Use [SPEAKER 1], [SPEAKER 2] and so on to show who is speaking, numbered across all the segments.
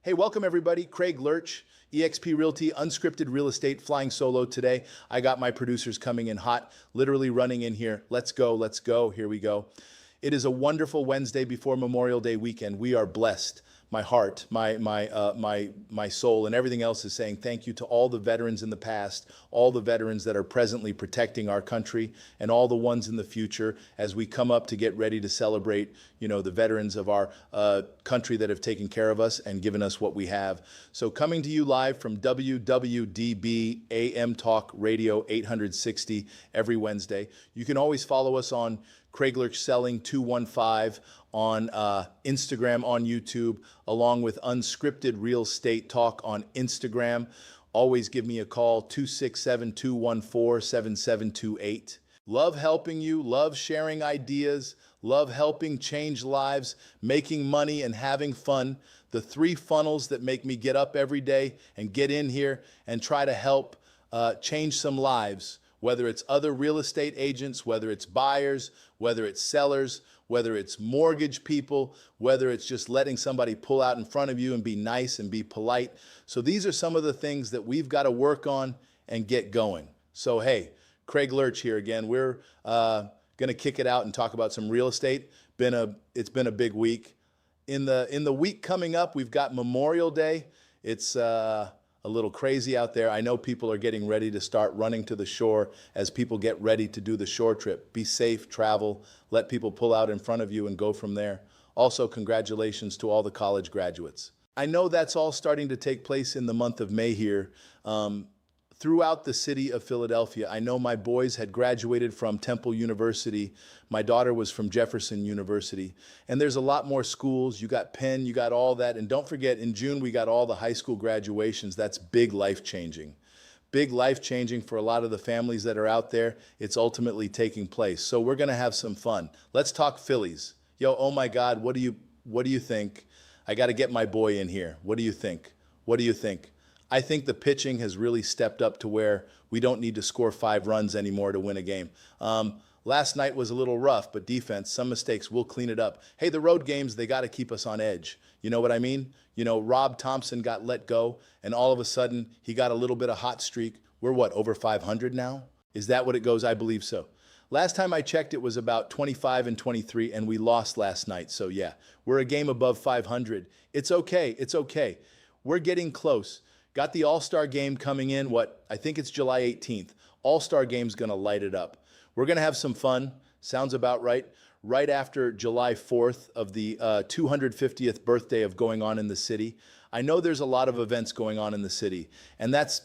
[SPEAKER 1] Hey, welcome everybody. Craig Lurch, eXp Realty, unscripted real estate, flying solo today. I got my producers coming in hot, literally running in here. Let's go, let's go. Here we go. It is a wonderful Wednesday before Memorial Day weekend. We are blessed. My heart, my soul, and everything else is saying thank you to all the veterans in the past, all the veterans that are presently protecting our country, and all the ones in the future as we come up to get ready to celebrate, the veterans of our country that have taken care of us and given us what we have. So coming to you live from WWDB AM Talk Radio 860 every Wednesday. You can always follow us on Craig Lurch Selling 215 on Instagram, on YouTube, along with Unscripted Real Estate Talk on Instagram. Always give me a call, 267-214-7728. Love helping you, love sharing ideas, love helping change lives, making money and having fun. The three funnels that make me get up every day and get in here and try to help change some lives. Whether it's other real estate agents, whether it's buyers, whether it's sellers, whether it's mortgage people, whether it's just letting somebody pull out in front of you and be nice and be polite. So these are some of the things that we've got to work on and get going. So hey, Craig Lurch here again. We're going to kick it out and talk about some real estate. It's been a big week. In the week coming up, we've got Memorial Day. It's a little crazy out there. I know people are getting ready to start running to the shore as people get ready to do the shore trip. Be safe, travel, let people pull out in front of you and go from there. Also, congratulations to all the college graduates. I know that's all starting to take place in the month of May here. Throughout the city of Philadelphia, I know my boys had graduated from Temple University. My daughter was from Jefferson University. And there's a lot more schools. You got Penn, you got all that. And don't forget, in June, we got all the high school graduations. That's big life-changing. Big life-changing for a lot of the families that are out there. It's ultimately taking place. So we're going to have some fun. Let's talk Phillies. Yo, oh my God, what do you think? I got to get my boy in here. What do you think? What do you think? I think the pitching has really stepped up to where we don't need to score 5 runs anymore to win a game. Last night was a little rough, but defense, some mistakes, we'll clean it up. Hey, the road games, they got to keep us on edge. You know what I mean? Rob Thompson got let go, and all of a sudden, he got a little bit of hot streak. We're what, over 500 now? Is that what it goes? I believe so. Last time I checked, it was about 25 and 23, and we lost last night. So yeah, we're a game above 500. It's okay. It's okay. We're getting close. Got the All-Star game coming in, I think it's July 18th. All-Star game's gonna light it up. We're gonna have some fun, sounds about right. Right after July 4th of the 250th birthday of going on in the city. I know there's a lot of events going on in the city, and that's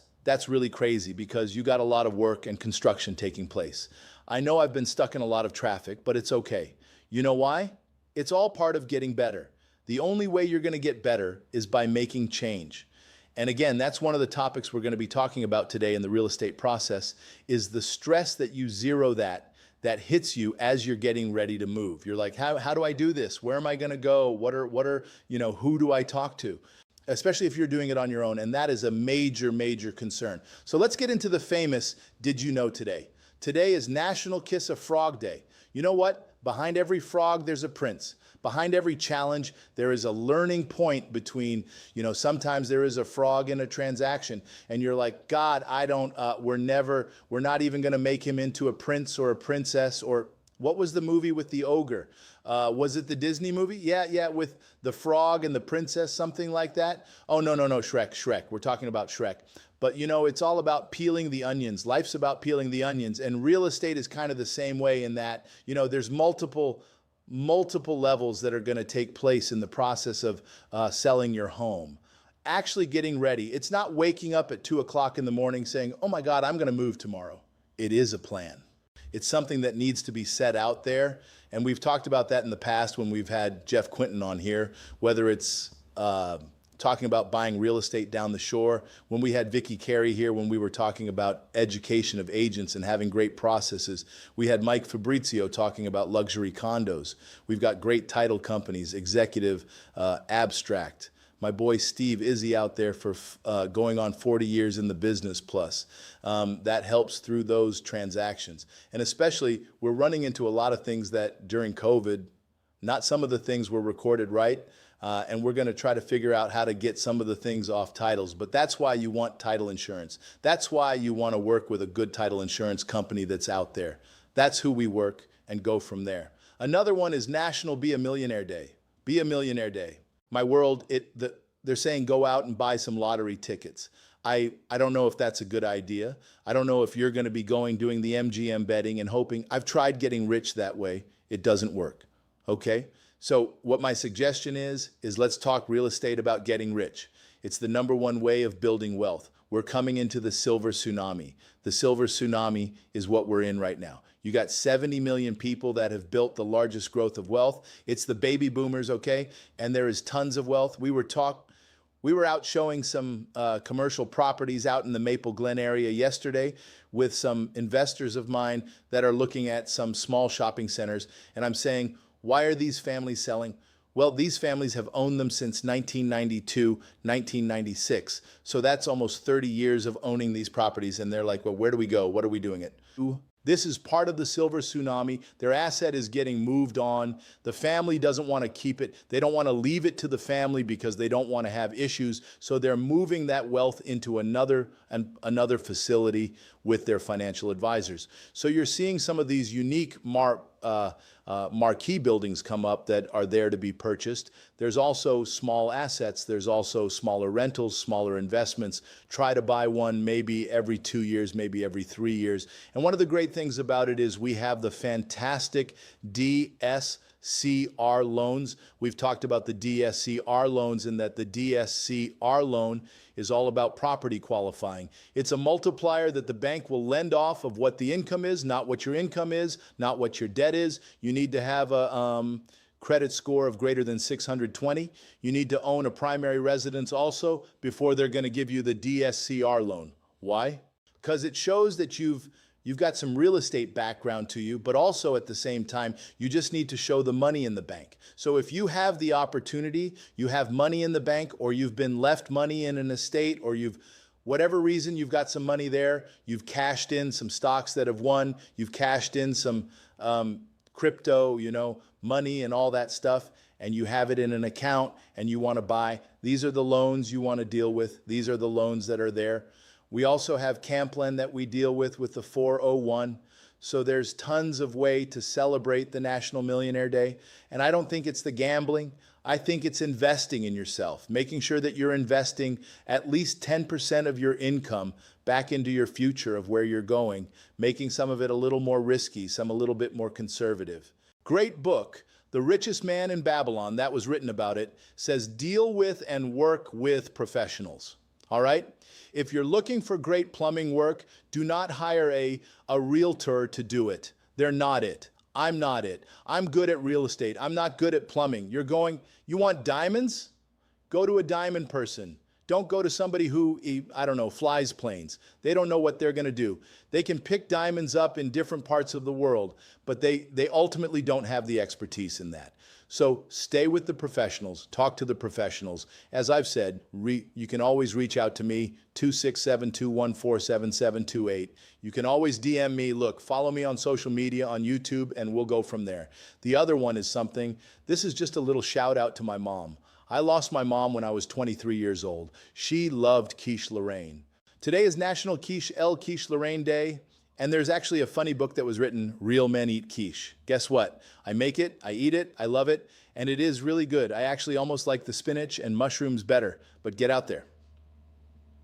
[SPEAKER 1] really crazy because you got a lot of work and construction taking place. I know I've been stuck in a lot of traffic, but it's okay. You know why? It's all part of getting better. The only way you're gonna get better is by making change. And again, that's one of the topics we're going to be talking about today in the real estate process is the stress that you zero that hits you as you're getting ready to move. You're like, how do I do this? Where am I going to go? What are, who do I talk to? Especially if you're doing it on your own. And that is a major, major concern. So let's get into the famous Did You Know Today? Today is National Kiss a Frog Day. You know what? Behind every frog, there's a prince. Behind every challenge, there is a learning point between, sometimes there is a frog in a transaction and you're like, God, we're not even going to make him into a prince or a princess. Or what was the movie with the ogre? Was it the Disney movie? Yeah, with the frog and the princess, something like that. Oh, no, Shrek. We're talking about Shrek. But it's all about peeling the onions. Life's about peeling the onions. And real estate is kind of the same way in that, there's multiple levels that are going to take place in the process of selling your home. Actually getting ready. It's not waking up at 2 o'clock in the morning saying, oh my God, I'm going to move tomorrow. It is a plan. It's something that needs to be set out there. And we've talked about that in the past when we've had Jeff Quinton on here, whether it's talking about buying real estate down the shore. When we had Vicky Carey here, when we were talking about education of agents and having great processes, we had Mike Fabrizio talking about luxury condos. We've got great title companies, Executive, Abstract. My boy Steve Izzy out there for going on 40 years in the business plus. That helps through those transactions. And especially, we're running into a lot of things that during COVID, not some of the things were recorded right, And we're going to try to figure out how to get some of the things off titles. But that's why you want title insurance. That's why you want to work with a good title insurance company that's out there. That's who we work and go from there. Another one is National Be a Millionaire Day. Be a Millionaire Day. My world, they're saying go out and buy some lottery tickets. I don't know if that's a good idea. I don't know if you're going to be doing the MGM betting and hoping. I've tried getting rich that way. It doesn't work. Okay? So what my suggestion is let's talk real estate about getting rich. It's the number one way of building wealth. We're coming into the silver tsunami. The silver tsunami is what we're in right now. You got 70 million people that have built the largest growth of wealth. It's the baby boomers, okay? And there is tons of wealth. We were out showing some commercial properties out in the Maple Glen area yesterday with some investors of mine that are looking at some small shopping centers. And I'm saying, why are these families selling? Well, these families have owned them since 1992, 1996. So that's almost 30 years of owning these properties. And they're like, well, where do we go? What are we doing it? This is part of the silver tsunami. Their asset is getting moved on. The family doesn't want to keep it. They don't want to leave it to the family because they don't want to have issues. So they're moving that wealth into another facility with their financial advisors. So you're seeing some of these unique marquee buildings come up that are there to be purchased. There's also small assets. There's also smaller rentals, smaller investments. Try to buy one maybe every 2 years, maybe every 3 years. And one of the great things about it is we have the fantastic DSCR loans. We've talked about the DSCR loans and that the DSCR loan is all about property qualifying. It's a multiplier that the bank will lend off of what the income is, not what your income is, not what your debt is. You need to have a credit score of greater than 620. You need to own a primary residence also before they're going to give you the DSCR loan. Why? Because it shows that you've got some real estate background to you, but also at the same time, you just need to show the money in the bank. So if you have the opportunity, you have money in the bank, or you've been left money in an estate, or whatever reason, you've got some money there, you've cashed in some stocks that have won, you've cashed in some crypto, money and all that stuff, and you have it in an account and you want to buy, these are the loans you want to deal with. These are the loans that are there. We also have Campland that we deal with the 401. So there's tons of way to celebrate the National Millionaire Day. And I don't think it's the gambling. I think it's investing in yourself, making sure that you're investing at least 10% of your income back into your future of where you're going, making some of it a little more risky, some a little bit more conservative. Great book. The Richest Man in Babylon, that was written about it, says deal with and work with professionals. All right? If you're looking for great plumbing work, do not hire a realtor to do it. They're not it. I'm not it. I'm good at real estate. I'm not good at plumbing. You want diamonds? Go to a diamond person. Don't go to somebody who, flies planes. They don't know what they're going to do. They can pick diamonds up in different parts of the world, but they ultimately don't have the expertise in that. So stay with the professionals, talk to the professionals. As I've said, you can always reach out to me, 267-214-7728. You can always DM me, follow me on social media, on YouTube, and we'll go from there. The other one is this is just a little shout out to my mom. I lost my mom when I was 23 years old. She loved quiche Lorraine. Today is National Quiche Lorraine Day. And there's actually a funny book that was written, Real Men Eat Quiche. Guess what? I make it, I eat it, I love it, and it is really good. I actually almost like the spinach and mushrooms better, but get out there.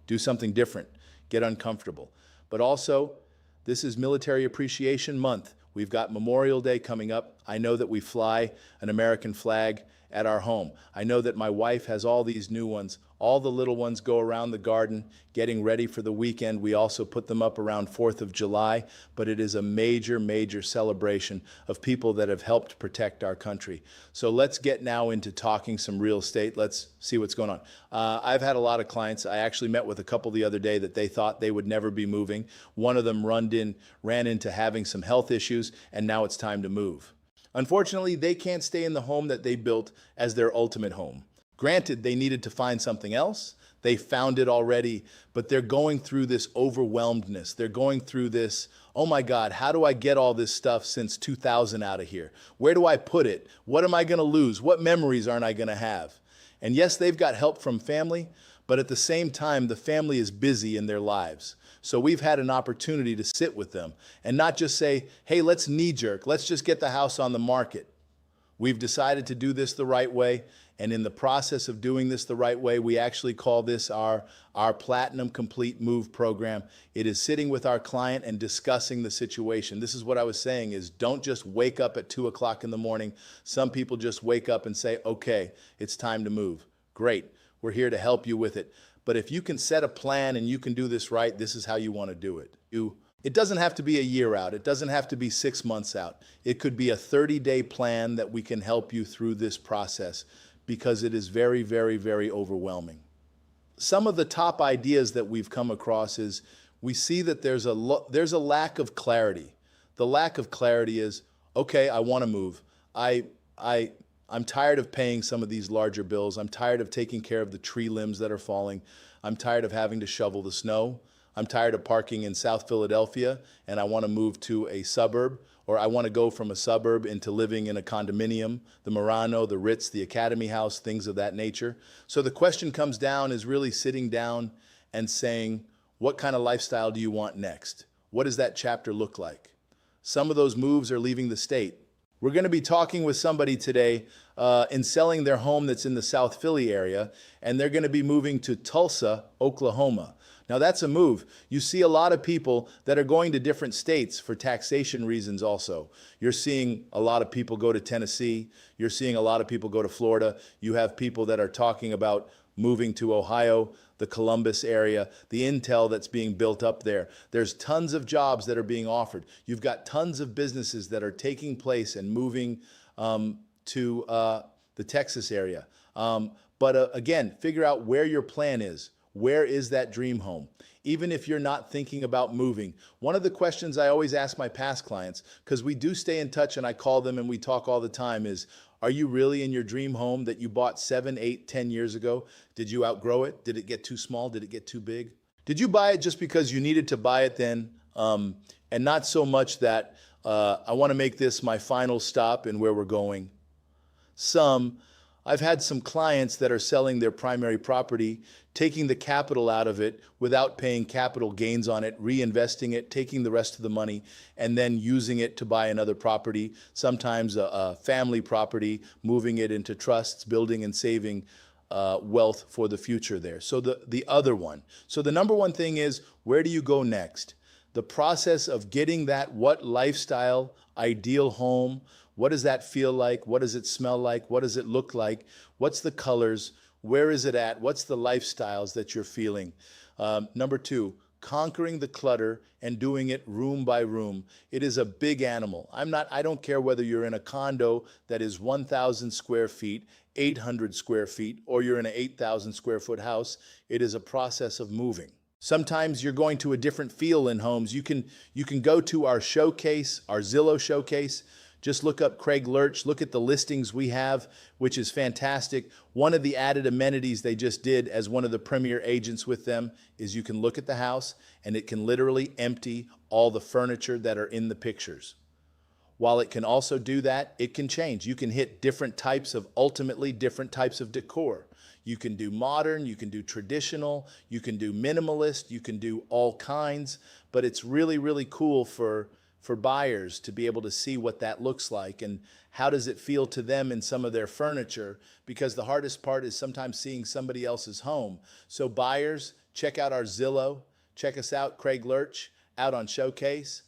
[SPEAKER 1] Do something different. Get uncomfortable. But also, this is Military Appreciation Month. We've got Memorial Day coming up. I know that we fly an American flag at our home. I know that my wife has all these new ones. All the little ones go around the garden getting ready for the weekend. We also put them up around 4th of July, but it is a major, major celebration of people that have helped protect our country. So let's get now into talking some real estate. Let's see what's going on. I've had a lot of clients. I actually met with a couple the other day that they thought they would never be moving. One of them ran into having some health issues, and now it's time to move. Unfortunately, they can't stay in the home that they built as their ultimate home. Granted, they needed to find something else. They found it already, but they're going through this overwhelmedness. They're going through this, oh my God, how do I get all this stuff since 2000 out of here? Where do I put it? What am I going to lose? What memories aren't I going to have? And yes, they've got help from family, but at the same time, the family is busy in their lives. So we've had an opportunity to sit with them and not just say, hey, let's knee jerk, let's just get the house on the market. We've decided to do this the right way. And in the process of doing this the right way, we actually call this our Platinum Complete Move program. It is sitting with our client and discussing the situation. This is what I was saying is don't just wake up at 2 o'clock in the morning. Some people just wake up and say, okay, it's time to move. Great. We're here to help you with it. But if you can set a plan and you can do this right, this is how you want to do it. It doesn't have to be a year out. It doesn't have to be 6 months out. It could be a 30-day plan that we can help you through this process because it is very, very, very overwhelming. Some of the top ideas that we've come across is we see that there's a lack of clarity. The lack of clarity is, okay, I want to move. I'm tired of paying some of these larger bills. I'm tired of taking care of the tree limbs that are falling. I'm tired of having to shovel the snow. I'm tired of parking in South Philadelphia and I want to move to a suburb, or I want to go from a suburb into living in a condominium, the Murano, the Ritz, the Academy House, things of that nature. So the question comes down is really sitting down and saying, what kind of lifestyle do you want next? What does that chapter look like? Some of those moves are leaving the state. We're going to be talking with somebody today in selling their home that's in the South Philly area, and they're going to be moving to Tulsa, Oklahoma. Now that's a move. You see a lot of people that are going to different states for taxation reasons also. You're seeing a lot of people go to Tennessee. You're seeing a lot of people go to Florida. You have people that are talking about moving to Ohio, the Columbus area, the intel that's being built up there. There's tons of jobs that are being offered. You've got tons of businesses that are taking place and moving to the Texas area. But again, figure out where your plan is. Where is that dream home? Even if you're not thinking about moving. One of the questions I always ask my past clients, because we do stay in touch and I call them and we talk all the time, is, are you really in your dream home that you bought 7, 8, 10 years ago? Did you outgrow it? Did it get too small? Did it get too big? Did you buy it just because you needed to buy it then? And not so much that I want to make this my final stop in where we're going. I've had some clients that are selling their primary property, taking the capital out of it without paying capital gains on it, reinvesting it, taking the rest of the money, and then using it to buy another property, sometimes a family property, moving it into trusts, building and saving wealth for the future there. So the other one. So the number one thing is, where do you go next? The process of getting that what lifestyle, ideal home, what does that feel like? What does it smell like? What does it look like? What's the colors? Where is it at? What's the lifestyles that you're feeling? Number 2, conquering the clutter and doing it room by room. It is a big animal. I don't care whether you're in a condo that is 1,000 square feet, 800 square feet, or you're in an 8,000 square foot house. It is a process of moving. Sometimes you're going to a different feel in homes. You can go to our showcase, our Zillow showcase. Just look up Craig Lurch, look at the listings we have, which is fantastic. One of the added amenities they just did as one of the premier agents with them is you can look at the house and it can literally empty all the furniture that are in the pictures. While it can also do that, it can change. You can hit ultimately different types of decor. You can do modern, you can do traditional, you can do minimalist, you can do all kinds, but it's really, really cool for buyers to be able to see what that looks like and how does it feel to them in some of their furniture, because the hardest part is sometimes seeing somebody else's home. So buyers, check out our Zillow, check us out, Craig Lurch, out on Showcase.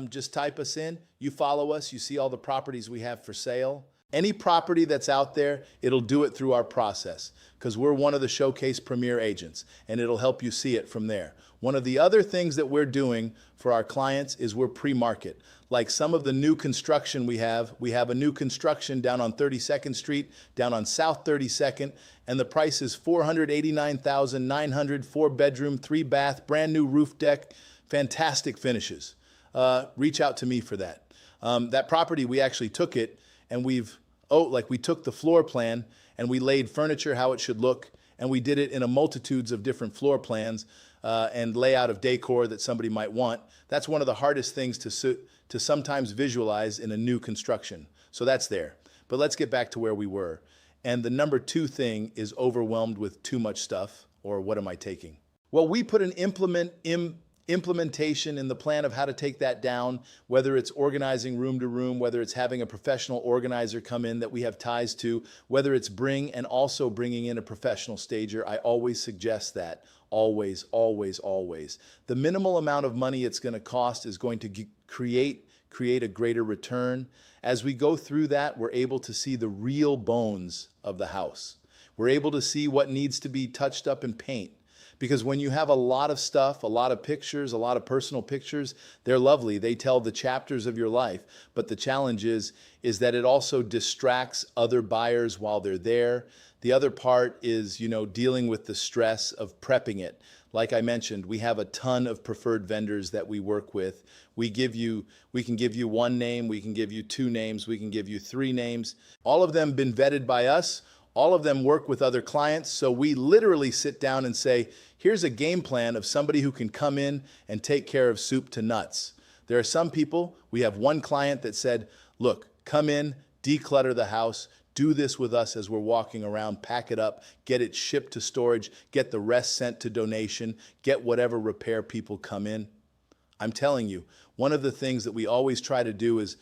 [SPEAKER 1] Just type us in, you follow us, you see all the properties we have for sale. Any property that's out there, it'll do it through our process because we're one of the Showcase Premier agents and it'll help you see it from there. One of the other things that we're doing for our clients is we're pre-market. Like some of the new construction we have a new construction down on 32nd Street, down on South 32nd, and the price is $489,900, 4-bedroom, 3-bath, brand new roof deck, fantastic finishes. Reach out to me for that. That property, we actually took it and we took the floor plan and we laid furniture how it should look, and we did it in a multitudes of different floor plans and layout of decor that somebody might want. That's one of the hardest things to sometimes visualize in a new construction. So that's there. But let's get back to where we were. And the number two thing is overwhelmed with too much stuff, or what am I taking? Well, we put an implementation in the plan of how to take that down, whether it's organizing room to room, whether it's having a professional organizer come in that we have ties to, whether it's also bringing in a professional stager. I always suggest that. Always, always, always. The minimal amount of money it's going to cost is going to create a greater return. As we go through that, we're able to see the real bones of the house. We're able to see what needs to be touched up in paint. Because when you have a lot of stuff, a lot of pictures, a lot of personal pictures, they're lovely. They tell the chapters of your life. But the challenge is that it also distracts other buyers while they're there. The other part is, dealing with the stress of prepping it. Like I mentioned, we have a ton of preferred vendors that we work with. We can give you one name, we can give you two names, we can give you three names. All of them been vetted by us. All of them work with other clients. So we literally sit down and say, here's a game plan of somebody who can come in and take care of soup to nuts. There are some people, we have one client that said, look, come in, declutter the house, do this with us as we're walking around, pack it up, get it shipped to storage, get the rest sent to donation, get whatever repair people come in. I'm telling you, one of the things that we always try to do is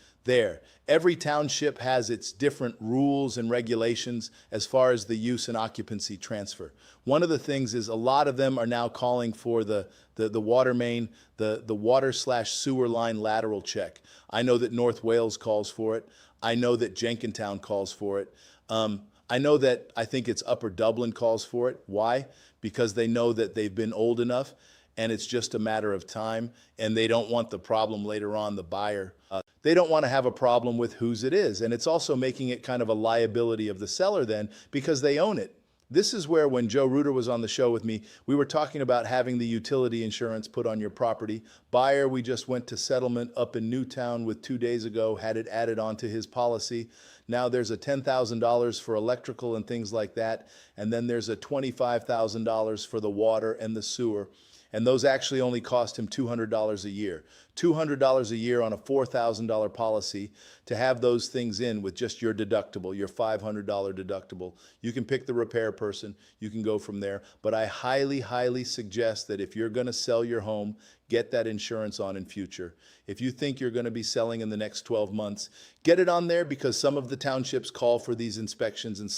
[SPEAKER 1] every township has its different rules and regulations as far as the use and occupancy transfer. One of the things is a lot of them are now calling for the water main, the water/sewer line lateral check. I know that North Wales calls for it. I know that Jenkintown calls for it. I think it's Upper Dublin calls for it. Why? Because they know that they've been old enough and it's just a matter of time, and they don't want the problem later on, the buyer. They don't want to have a problem with whose it is, and it's also making it kind of a liability of the seller then because they own it. This is where, when Joe Reuter was on the show with me, we were talking about having the utility insurance put on your property. Buyer, we just went to settlement up in Newtown with 2 days ago, had it added onto his policy. Now there's a $10,000 for electrical and things like that, and then there's a $25,000 for the water and the sewer. And those actually only cost him $200 a year. $200 a year on a $4,000 policy to have those things in with just your deductible, your $500 deductible. You can pick the repair person, you can go from there. But I highly, highly suggest that if you're going to sell your home, get that insurance on in future. If you think you're going to be selling in the next 12 months, get it on there because some of the townships call for these inspections and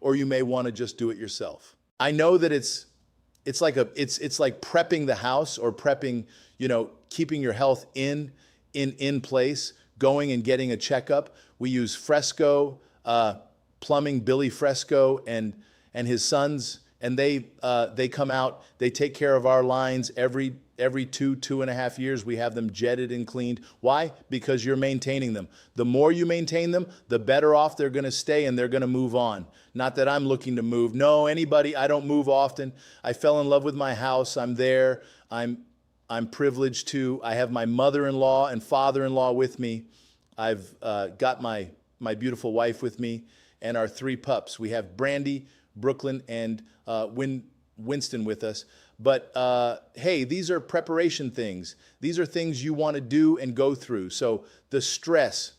[SPEAKER 1] or you may want to just do it yourself. I know that it's like prepping the house or prepping, keeping your health in place, going and getting a checkup. We use Fresco Plumbing, Billy Fresco and his sons, and they come out, they take care of our lines every 2.5 years. We have them jetted and cleaned. Why? Because you're maintaining them. The more you maintain them, the better off they're going to stay and they're going to move on. Not that I'm looking to move. No, I don't move often. I fell in love with my house. I'm there. I'm privileged to. I have my mother-in-law and father-in-law with me. I've got my beautiful wife with me and our 3 pups. We have Brandy, Brooklyn, and Winston with us. But hey, these are preparation things. These are things you want to do and go through. So the stress,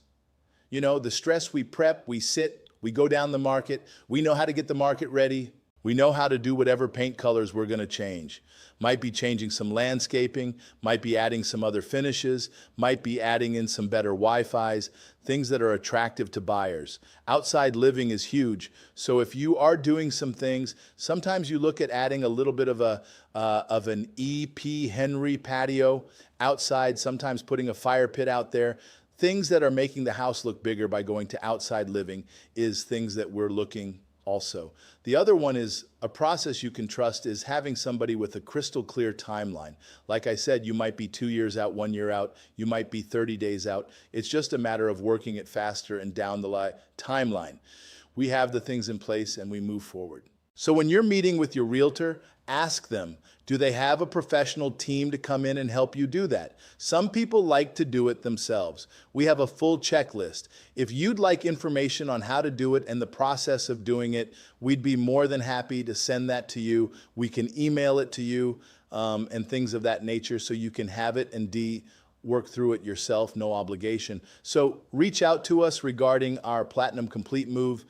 [SPEAKER 1] we prep, we sit, we go down the market. We know how to get the market ready. We know how to do whatever paint colors we're going to change. Might be changing some landscaping, might be adding some other finishes, might be adding in some better Wi-Fis, things that are attractive to buyers. Outside living is huge. So if you are doing some things, sometimes you look at adding a little bit of an E.P. Henry patio outside, sometimes putting a fire pit out there. Things that are making the house look bigger by going to outside living is things that we're looking also. The other one is a process you can trust is having somebody with a crystal clear timeline. Like I said, you might be 2 years out, 1 year out, you might be 30 days out. It's just a matter of working it faster and down the timeline. We have the things in place and we move forward. So when you're meeting with your realtor, ask them, do they have a professional team to come in and help you do that? Some people like to do it themselves. We have a full checklist. If you'd like information on how to do it and the process of doing it, we'd be more than happy to send that to you. We can email it to you and things of that nature so you can have it and work through it yourself, no obligation. So reach out to us regarding our Platinum Complete Move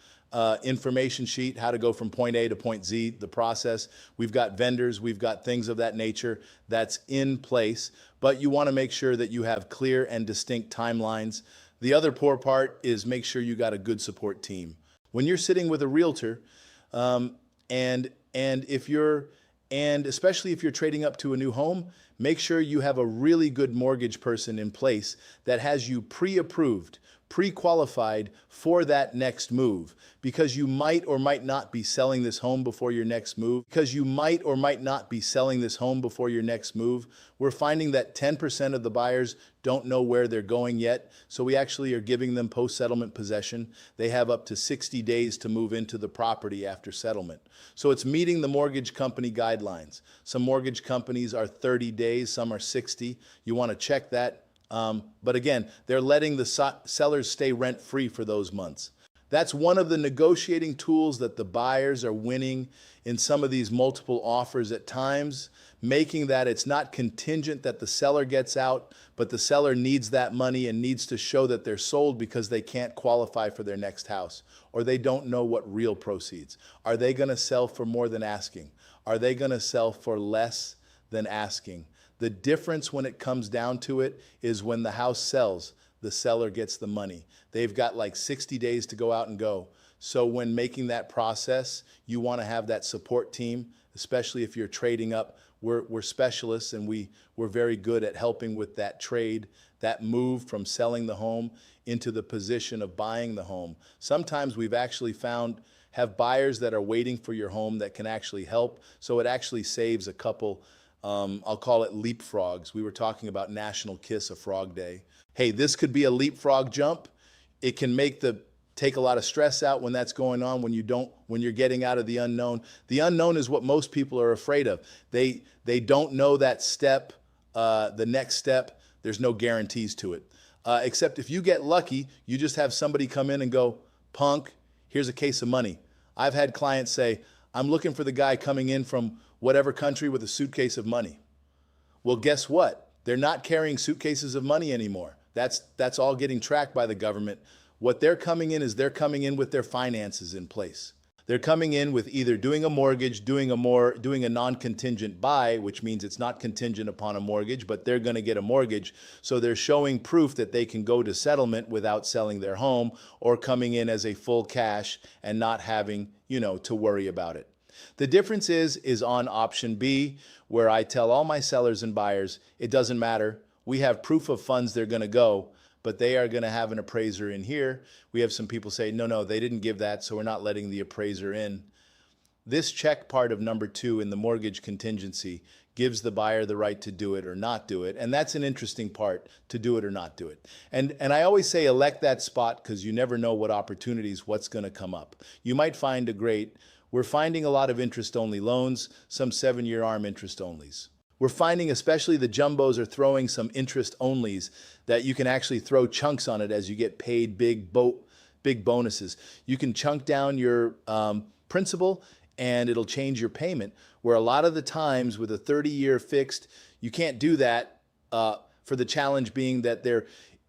[SPEAKER 1] information sheet, how to go from point A to point Z, the process. We've got vendors, we've got things of that nature that's in place, but you want to make sure that you have clear and distinct timelines. The other poor part is make sure you got a good support team. When you're sitting with a realtor, and especially if you're trading up to a new home, make sure you have a really good mortgage person in place that has you pre-approved, pre-qualified for that next move, because you might or might not be selling this home before your next move. We're finding that 10% of the buyers don't know where they're going yet, so we actually are giving them post-settlement possession. They have up to 60 days to move into the property after settlement. So it's meeting the mortgage company guidelines. Some mortgage companies are 30 days, some are 60. You want to check that. But again, they're letting the sellers stay rent-free for those months. That's one of the negotiating tools that the buyers are winning in some of these multiple offers at times, making that it's not contingent that the seller gets out, but the seller needs that money and needs to show that they're sold because they can't qualify for their next house, or they don't know what real proceeds. Are they going to sell for more than asking? Are they going to sell for less than asking? The difference when it comes down to it is when the house sells, the seller gets the money. They've got like 60 days to go out and go. So when making that process, you want to have that support team, especially if you're trading up. We're specialists, and we're very good at helping with that trade, that move from selling the home into the position of buying the home. Sometimes we've actually have buyers that are waiting for your home that can actually help. So it actually saves a couple, I'll call it leapfrogs. We were talking about National Kiss a Frog Day. Hey, this could be a leapfrog jump. It can take a lot of stress out when that's going on, when you're getting out of the unknown. The unknown is what most people are afraid of. They don't know that step, the next step. There's no guarantees to it. Except if you get lucky, you just have somebody come in and go, "Punk, here's a case of money." I've had clients say, "I'm looking for the guy coming in from whatever country with a suitcase of money." Well, guess what? They're not carrying suitcases of money anymore. That's all getting tracked by the government. What they're coming in with their finances in place. They're coming in with either doing a mortgage, doing a non-contingent buy, which means it's not contingent upon a mortgage, but they're going to get a mortgage. So they're showing proof that they can go to settlement without selling their home, or coming in as a full cash and not having, to worry about it. The difference is on option B, where I tell all my sellers and buyers, it doesn't matter. We have proof of funds they're going to go, but they are going to have an appraiser in here. We have some people say, no, they didn't give that, so we're not letting the appraiser in. This check part of number 2 in the mortgage contingency gives the buyer the right to do it or not do it. And that's an interesting part, to do it or not do it. And I always say elect that spot, because you never know what's going to come up. You might find we're finding a lot of interest-only loans, some 7-year ARM interest-onlys. We're finding especially the jumbos are throwing some interest-onlys that you can actually throw chunks on it as you get paid big bonuses. You can chunk down your principal and it'll change your payment, where a lot of the times with a 30-year fixed, you can't do that, for the challenge being that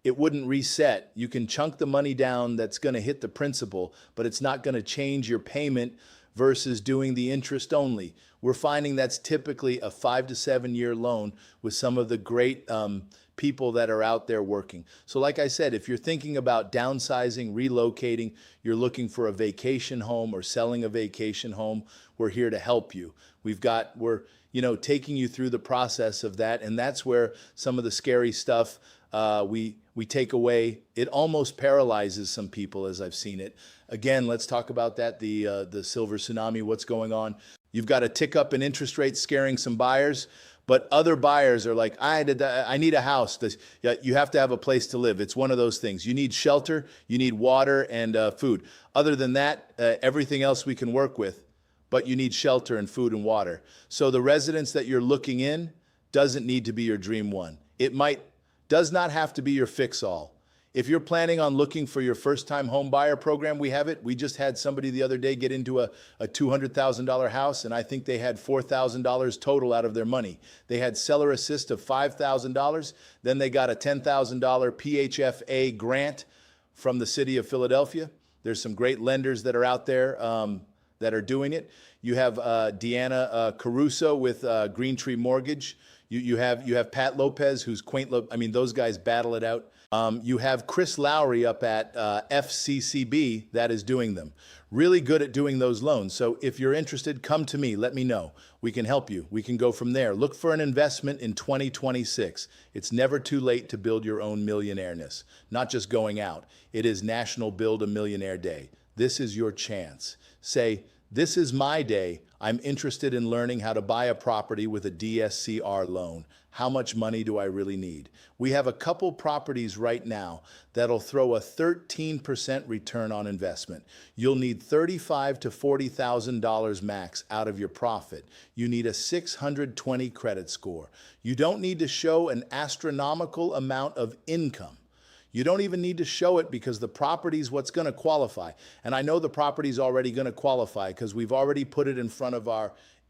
[SPEAKER 1] it wouldn't reset. You can chunk the money down that's going to hit the principal, but it's not going to change your payment versus doing the interest only. We're finding that's typically a 5 to 7 year loan with some of the great people that are out there working. So like I said, if you're thinking about downsizing, relocating, you're looking for a vacation home or selling a vacation home, we're here to help you. We're taking you through the process of that, and that's where some of the scary stuff we take away. It almost paralyzes some people, as I've seen it. Again, let's talk about that, the silver tsunami, what's going on. You've got a tick up in interest rates scaring some buyers, but other buyers are like, I need a house. You have to have a place to live. It's one of those things. You need shelter, you need water and food. Other than that, everything else we can work with, but you need shelter and food and water. So the residence that you're looking in doesn't need to be your dream one. Does not have to be your fix-all. If you're planning on looking for your first-time home buyer program, we have it. We just had somebody the other day get into a $200,000 house, and I think they had $4,000 total out of their money. They had seller assist of $5,000. Then they got a $10,000 PHFA grant from the city of Philadelphia. There's some great lenders that are out there that are doing it. You have Deanna Caruso with Green Tree Mortgage. You have Pat Lopez, who's I mean, those guys battle it out. You have Chris Lowry up at FCCB that is doing them. Really good at doing those loans. So if you're interested, come to me. Let me know. We can help you. We can go from there. Look for an investment in 2026. It's never too late to build your own millionaireness. Not just going out. It is National Build a Millionaire Day. This is your chance. Say, this is my day. I'm interested in learning how to buy a property with a DSCR loan. How much money do I really need? We have a couple properties right now that'll throw a 13% return on investment. You'll need $35,000 to $40,000 max out of your profit. You need a 620 credit score. You don't need to show an astronomical amount of income. You don't even need to show it because the property's what's going to qualify. And I know the property's already going to qualify because we've already put it in front of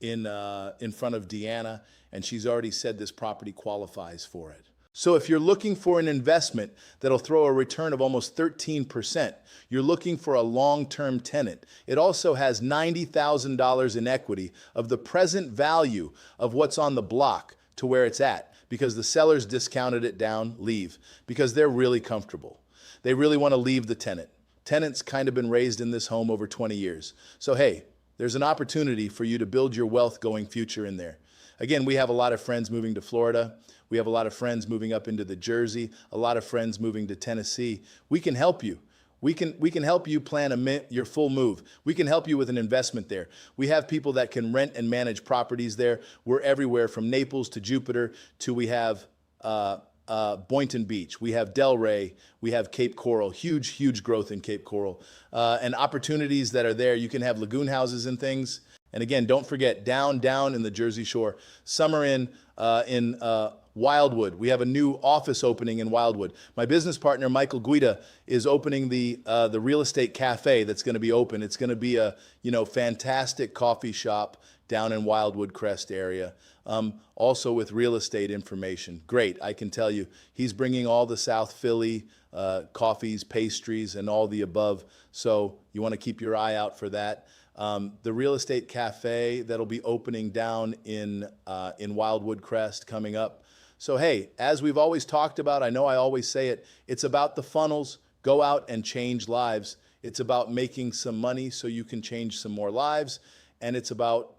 [SPEAKER 1] Deanna, and she's already said this property qualifies for it. So if you're looking for an investment that'll throw a return of almost 13%, you're looking for a long-term tenant. It also has $90,000 in equity of the present value of what's on the block to where it's at, because the sellers discounted it down, leave, because they're really comfortable. They really want to leave the tenant. Tenants kind of been raised in this home over 20 years. So hey, there's an opportunity for you to build your wealth going future in there. Again, we have a lot of friends moving to Florida. We have a lot of friends moving up into the Jersey, a lot of friends moving to Tennessee. We can help you. We can help you plan your full move. We can help you with an investment there. We have people that can rent and manage properties there. We're everywhere from Naples to Jupiter to we have Boynton Beach. We have Delray. We have Cape Coral. Huge growth in Cape Coral. And opportunities that are there. You can have lagoon houses and things. And again, don't forget, down in the Jersey Shore. Some are in Wildwood. We have a new office opening in Wildwood. My business partner, Michael Guida, is opening the real estate cafe that's going to be open. It's going to be a fantastic coffee shop down in Wildwood Crest area. Also with real estate information. Great, I can tell you. He's bringing all the South Philly coffees, pastries, and all the above. So you want to keep your eye out for that. The real estate cafe that'll be opening down in Wildwood Crest coming up. So hey, as we've always talked about, I know I always say it, it's about the funnels. Go out and change lives. It's about making some money so you can change some more lives. And it's about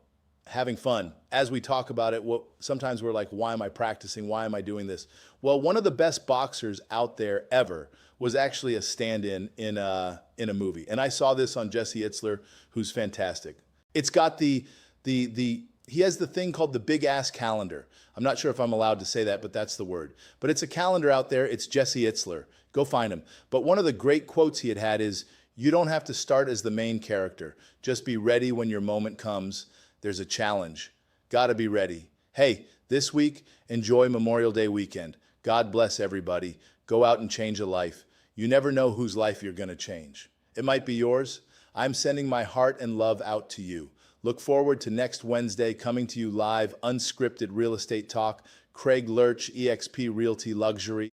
[SPEAKER 1] having fun. As we talk about it, sometimes we're like, why am I practicing? Why am I doing this? Well, one of the best boxers out there ever was actually a stand-in in a movie. And I saw this on Jesse Itzler, who's fantastic. It's got he has the thing called the Big Ass Calendar. I'm not sure if I'm allowed to say that, but that's the word. But it's a calendar out there. It's Jesse Itzler. Go find him. But one of the great quotes he had is, you don't have to start as the main character. Just be ready when your moment comes. There's a challenge. Gotta be ready. Hey, this week, enjoy Memorial Day weekend. God bless everybody. Go out and change a life. You never know whose life you're gonna change. It might be yours. I'm sending my heart and love out to you. Look forward to next Wednesday coming to you live, unscripted real estate talk. Craig Lurch, eXp Realty Luxury.